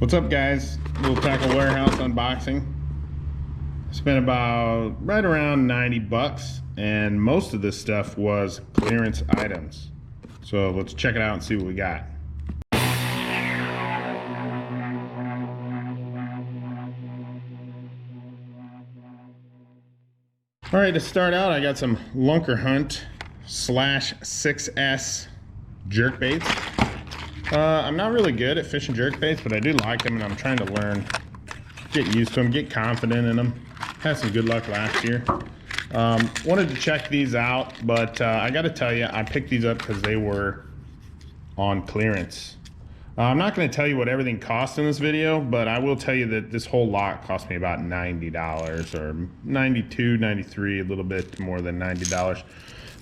What's up, guys? Little tackle warehouse unboxing. Spent about right around 90 bucks, and most of this stuff was clearance items. So let's check it out and see what we got. All right, to start out, I got some Lunker Hunt /6S jerkbaits. I'm not really good at fishing jerkbaits, but I do like them, and I'm trying to learn, get used to them, get confident in them. Had some good luck last year. Wanted to check these out, but I got to tell you, I picked these up because they were on clearance. I'm not going to tell you what everything cost in this video, but I will tell you that this whole lot cost me about $90 or $92, $93, a little bit more than $90.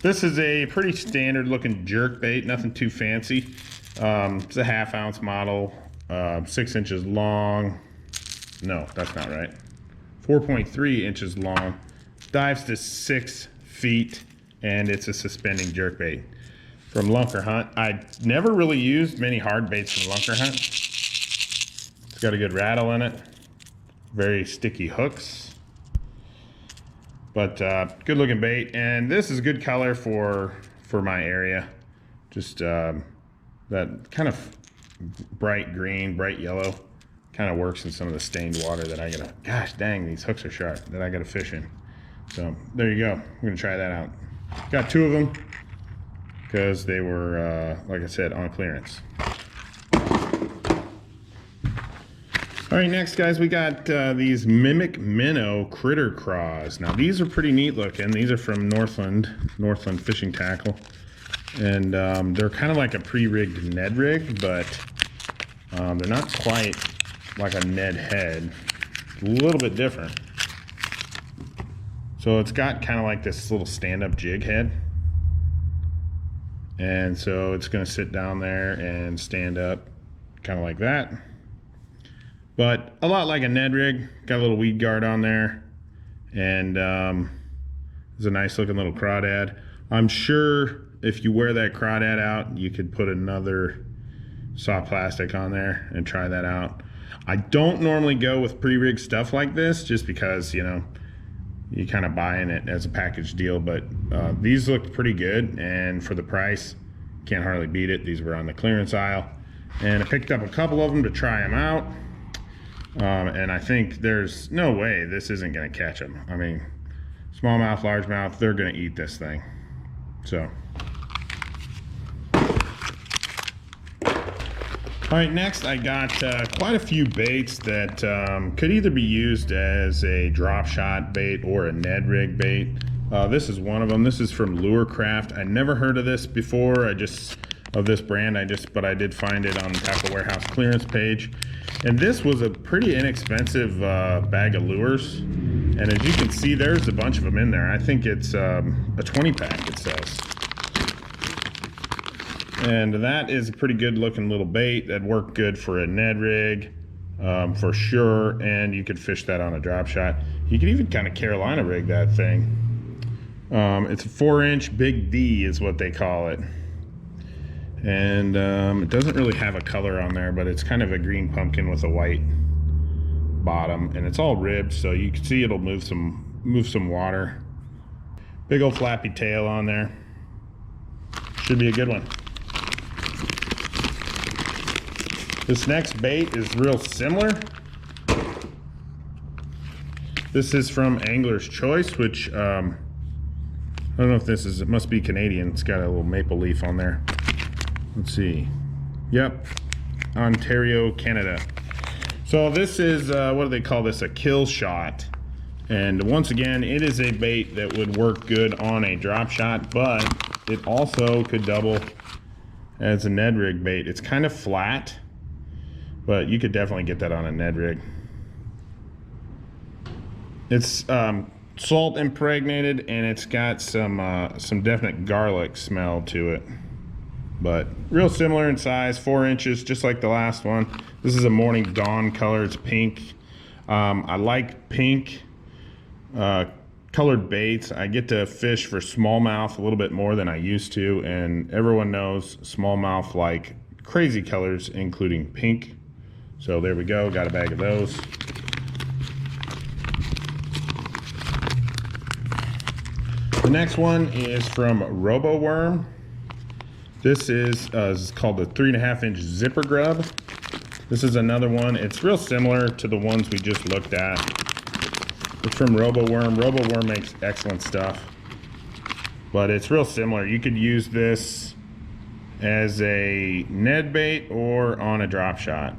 This is a pretty standard looking jerkbait, nothing too fancy. It's a 1/2 ounce model, 6 inches long. No, that's not right. 4.3 inches long, dives to 6 feet, and it's a suspending jerkbait from Lunker Hunt. I never really used many hard baits from Lunker Hunt. It's got a good rattle in it, very sticky hooks, but good looking bait. And this is a good color for my area. Just that kind of bright green, bright yellow kind of works in some of the stained water that I gotta, gosh dang, these hooks are sharp, that I gotta fish in. So there you go, I'm gonna try that out. Got 2 of them because they were, like I said, on clearance. All right, next guys, we got these Mimic Minnow Critter Craws. Now these are pretty neat looking. These are from Northland Fishing Tackle. And they're kind of like a pre-rigged Ned rig, but they're not quite like a Ned head. A little bit different. So it's got kind of like this little stand-up jig head. And so it's going to sit down there and stand up kind of like that. But a lot like a Ned rig. Got a little weed guard on there. And there's a nice looking little crawdad. I'm sure if you wear that crawdad out, you could put another soft plastic on there and try that out. I don't normally go with pre-rigged stuff like this just because, you know, you kind of buying it as a package deal, but these looked pretty good, and for the price, can't hardly beat it. These were on the clearance aisle, and I picked up a couple of them to try them out, and I think there's no way this isn't going to catch them. I mean, smallmouth, largemouth, they're going to eat this thing. So all right, next I got quite a few baits that could either be used as a drop shot bait or a Ned rig bait. This is one of them. This is from Lunker. I never heard of this before. Of this brand, but I did find it on the Tackle Warehouse clearance page. And this was a pretty inexpensive bag of lures. And as you can see, there's a bunch of them in there. I think it's a 20 pack, it says. And that is a pretty good looking little bait that worked good for a Ned rig for sure, and you could fish that on a drop shot. You could even kind of Carolina rig that thing. It's a 4-inch Big D is what they call it. And it doesn't really have a color on there, but it's kind of a green pumpkin with a white bottom, and it's all ribbed, so you can see it'll move some water. Big old flappy tail on there. Should be a good one. This next bait is real similar. This is from Angler's Choice, which I don't know if this is, it must be Canadian. It's got a little maple leaf on there. Let's see. Yep, Ontario, Canada. So this is, what do they call this? A kill shot. And once again, it is a bait that would work good on a drop shot, but it also could double as a Ned rig bait. It's kind of flat, but you could definitely get that on a Ned rig. It's salt impregnated, and it's got some definite garlic smell to it. But real similar in size, 4 inches, just like the last one. This is a Morning Dawn color. It's pink. I like pink colored baits. I get to fish for smallmouth a little bit more than I used to, and everyone knows smallmouth like crazy colors, including pink. So there we go, got a bag of those. The next one is from Roboworm. This is called the 3.5-inch zipper grub. This is another one. It's real similar to the ones we just looked at. It's from Roboworm. Roboworm makes excellent stuff, but it's real similar. You could use this as a Ned bait or on a drop shot.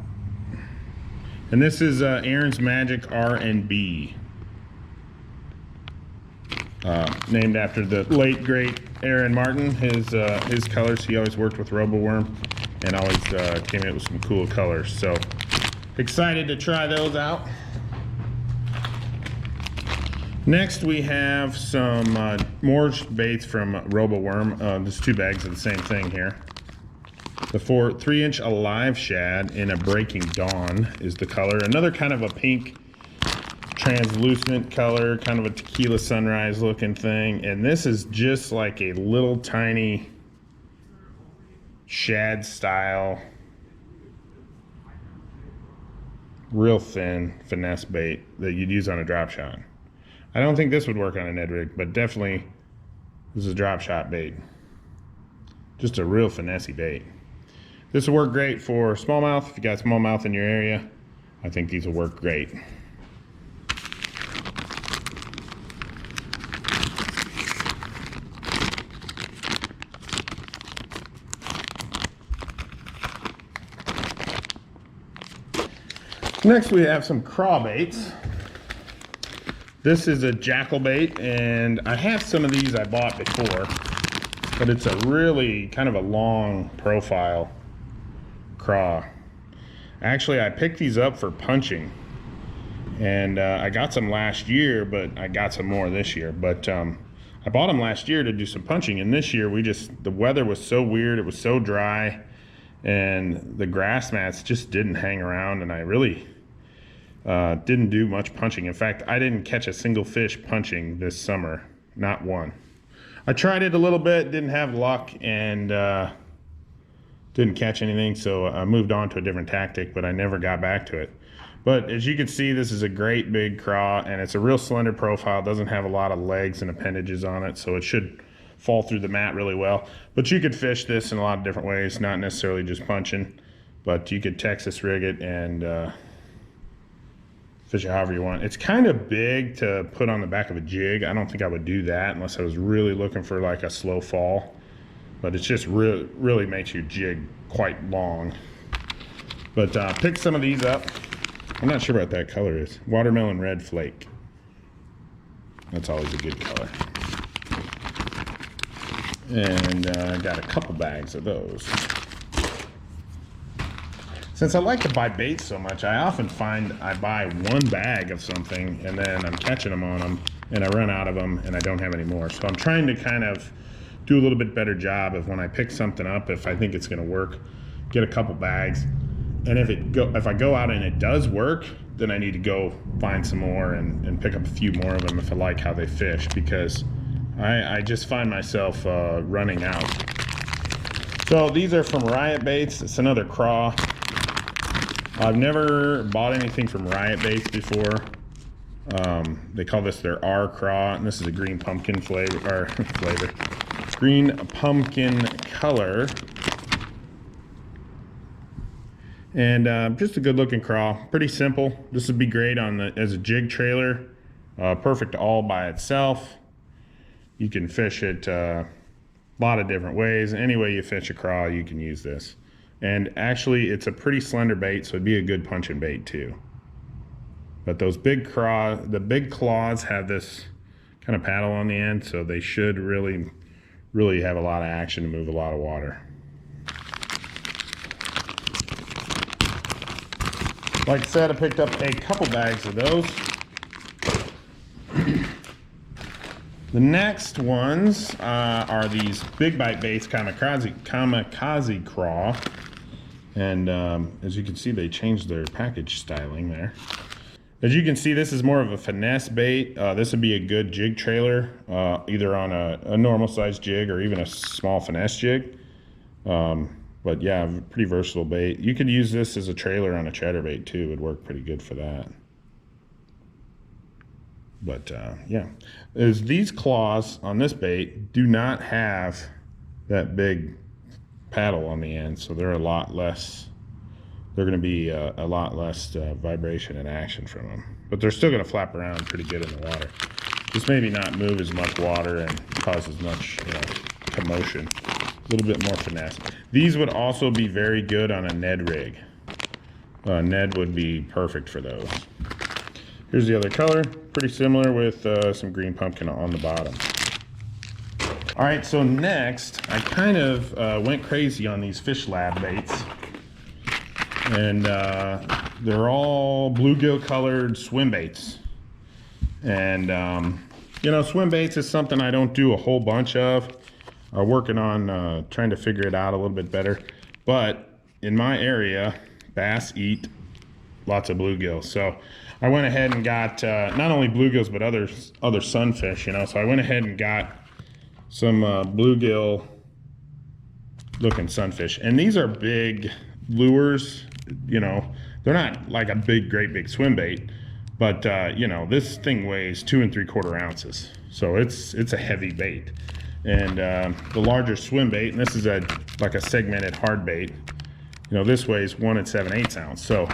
And this is Aaron's Magic R&B, named after the late great Aaron Martin. His colors, he always worked with Roboworm and always came in with some cool colors. So excited to try those out. Next we have some more baits from Roboworm. There's 2 bags of the same thing here. The 3-inch Alive Shad in a Breaking Dawn is the color. Another kind of a pink translucent color, kind of a tequila sunrise looking thing. And this is just like a little tiny shad style, real thin finesse bait that you'd use on a drop shot. I don't think this would work on a Ned rig, but definitely this is a drop shot bait. Just a real finessey bait. This will work great for smallmouth. If you got smallmouth in your area, I think these will work great. Next we have some craw baits. This is a jackal bait, and I have some of these I bought before, but it's a really kind of a long profile craw. Actually, I picked these up for punching, and I got some last year, but I got some more this year. But I bought them last year to do some punching, and this year the weather was so weird, it was so dry, and the grass mats just didn't hang around, and I really didn't do much punching. In fact, I didn't catch a single fish punching this summer, not one. I tried it a little bit, didn't have luck, and didn't catch anything, so I moved on to a different tactic, but I never got back to it. But as you can see, this is a great big craw, and it's a real slender profile. It doesn't have a lot of legs and appendages on it, so it should fall through the mat really well. But you could fish this in a lot of different ways, not necessarily just punching, but you could Texas rig it and fish it however you want. It's kind of big to put on the back of a jig. I don't think I would do that unless I was really looking for like a slow fall, but it's just really makes your jig quite long. But pick some of these up. I'm not sure what that color is. Watermelon red flake. That's always a good color. And I got a couple bags of those. Since I like to buy baits so much, I often find I buy one bag of something and then I'm catching them on them and I run out of them and I don't have any more. So I'm trying to kind of do a little bit better job of when I pick something up, if I think it's going to work, get a couple bags. And if I go out and it does work, then I need to go find some more and pick up a few more of them if I like how they fish, because I just find myself running out. So these are from Riot Baits. It's another craw. I've never bought anything from Riot Baits before. They call this their R Craw, and this is a green pumpkin green pumpkin color. And just a good looking craw, pretty simple. This would be great as a jig trailer, perfect all by itself. You can fish it a lot of different ways. Any way you fish a craw, you can use this. And actually, it's a pretty slender bait, so it'd be a good punching bait too. But those big craw, the big claws have this kind of paddle on the end, so they should really have a lot of action to move a lot of water. Like I said, I picked up a couple bags of those. The next ones are these big bite baits, kamikaze craw. And as you can see, they changed their package styling there. As you can see, this is more of a finesse bait. This would be a good jig trailer, either on a normal size jig or even a small finesse jig. But yeah, pretty versatile bait. You could use this as a trailer on a chatterbait too. It would work pretty good for that. But yeah, these claws on this bait do not have that big paddle on the end, so they're a lot less. They're going to be a lot less vibration and action from them, but they're still going to flap around pretty good in the water. Just maybe not move as much water and cause as much, you know, commotion. A little bit more finesse. These would also be very good on a Ned rig. Ned would be perfect for those. Here's the other color, pretty similar with some green pumpkin on the bottom. All right, so next, I kind of went crazy on these fish lab baits. And they're all bluegill colored swim baits. And, you know, swim baits is something I don't do a whole bunch of. Working on trying to figure it out a little bit better. But in my area, bass eat lots of bluegill. So I went ahead and got not only bluegills, but other sunfish, you know. So I went ahead and got some bluegill looking sunfish. And these are big lures, you know. They're not like a great big swim bait, but you know, this thing weighs 2 3/4 ounces. So it's a heavy bait. And the larger swim bait, and this is like a segmented hard bait, you know, this weighs 1 7/8 ounce. So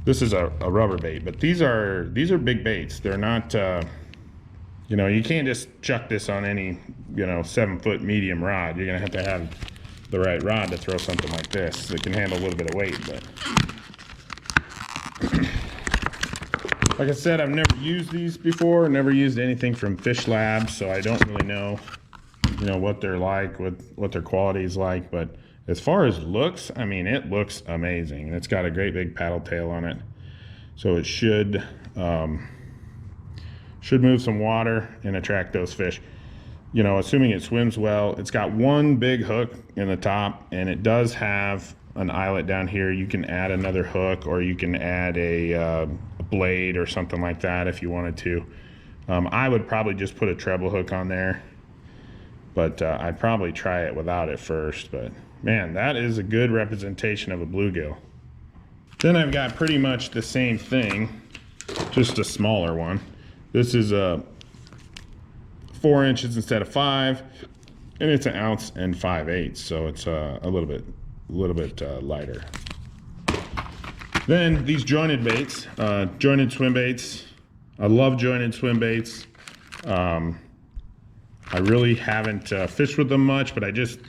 this is a rubber bait, but these are big baits. They're not, you know, you can't just chuck this on any, you know, 7-foot medium rod. You're gonna have to have the right rod to throw something like this that can handle a little bit of weight. But like I said, I've never used these before, never used anything from Fish Lab, so I don't really know, you know, what they're like, what their quality is like. But as far as looks, I mean, it looks amazing. It's got a great big paddle tail on it, so it should move some water and attract those fish, you know, assuming it swims well. It's got one big hook in the top, and it does have an eyelet down here. You can add another hook, or you can add a blade or something like that if you wanted to. I would probably just put a treble hook on there, but I'd probably try it without it first. But man, that is a good representation of a bluegill. Then I've got pretty much the same thing, just a smaller one. This is a 4 inches instead of 5, and it's 1 5/8 ounces, so it's a little bit lighter. Then these jointed baits, jointed swim baits. I love jointed swim baits. I really haven't fished with them much, but I just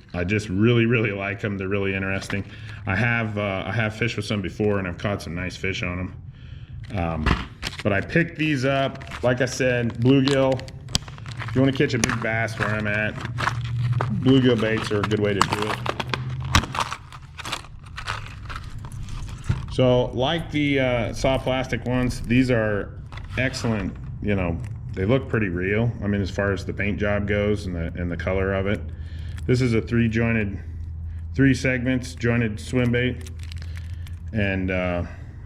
really like them. They're really interesting. I have fished with some before, and I've caught some nice fish on them. But I picked these up, like I said, bluegill. If you want to catch a big bass where I'm at, bluegill baits are a good way to do it. So like the soft plastic ones, these are excellent. You know, they look pretty real. I mean, as far as the paint job goes and the color of it. This is a 3 segments jointed swim bait. And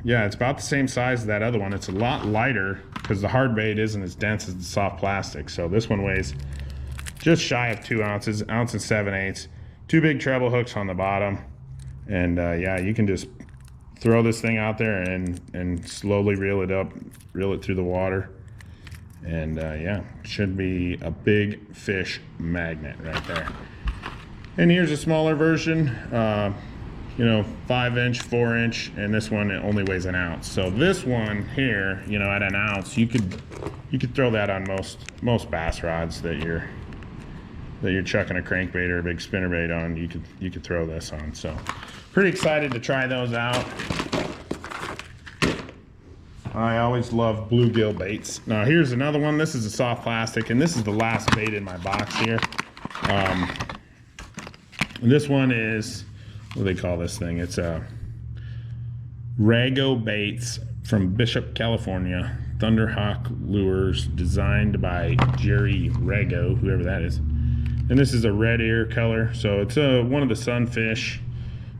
yeah, it's about the same size as that other one. It's a lot lighter because the hard bait isn't as dense as the soft plastic. So this one weighs just shy of 2 ounces, 1 7/8 ounces. 2 big treble hooks on the bottom. And yeah, you can just throw this thing out there and slowly reel it through the water. And yeah, should be a big fish magnet right there. And here's a smaller version, you know, 5-inch, 4-inch, and this one only weighs 1 ounce. So this one here, you know, at 1 ounce, you could throw that on most bass rods that you're chucking a crankbait or a big spinnerbait on. You could throw this on. So pretty excited to try those out. I always love bluegill baits. Now here's another one. This is a soft plastic, and this is the last bait in my box here. This one is, what do they call this thing? It's a Rago Baits from Bishop, California. Thunderhawk lures designed by Jerry Rago, whoever that is. And this is a red ear color, so it's one of the sunfish.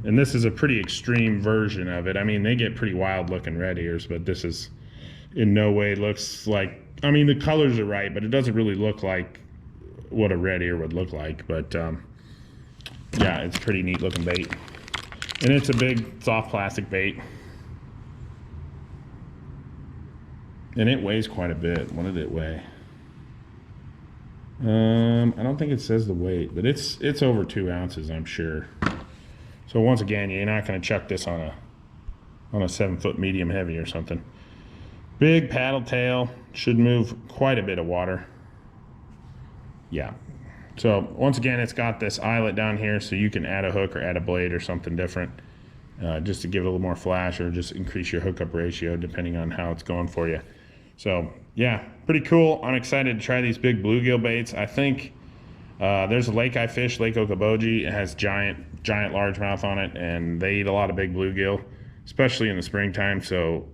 And this is a pretty extreme version of it. I mean, they get pretty wild looking red ears, but this is in no way looks like, I mean, the colors are right, but it doesn't really look like what a red ear would look like. But yeah, it's a pretty neat looking bait. And it's a big soft plastic bait. And it weighs quite a bit. What did it weigh? I don't think it says the weight, but it's over 2 ounces, I'm sure. So once again, you're not going to chuck this on a 7-foot medium heavy or something. Big paddle tail, should move quite a bit of water. Yeah. So once again, it's got this eyelet down here, so you can add a hook or add a blade or something different, just to give it a little more flash, or just increase your hookup ratio depending on how it's going for you. So yeah, pretty cool. I'm excited to try these big bluegill baits. I think there's a lake I fish, Lake Okoboji. It has giant largemouth on it, and they eat a lot of big bluegill, especially in the springtime. So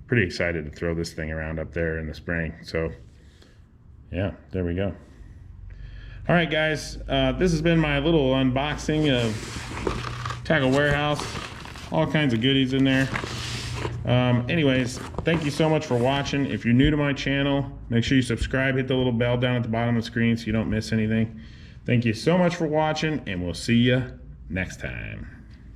pretty excited to throw this thing around up there in the spring. So yeah, there we go. All right, guys, this has been my little unboxing of Tackle Warehouse. All kinds of goodies in there. Anyways, thank you so much for watching. If you're new to my channel, make sure you subscribe, hit the little bell down at the bottom of the screen so you don't miss anything. Thank you so much for watching, and we'll see you next time.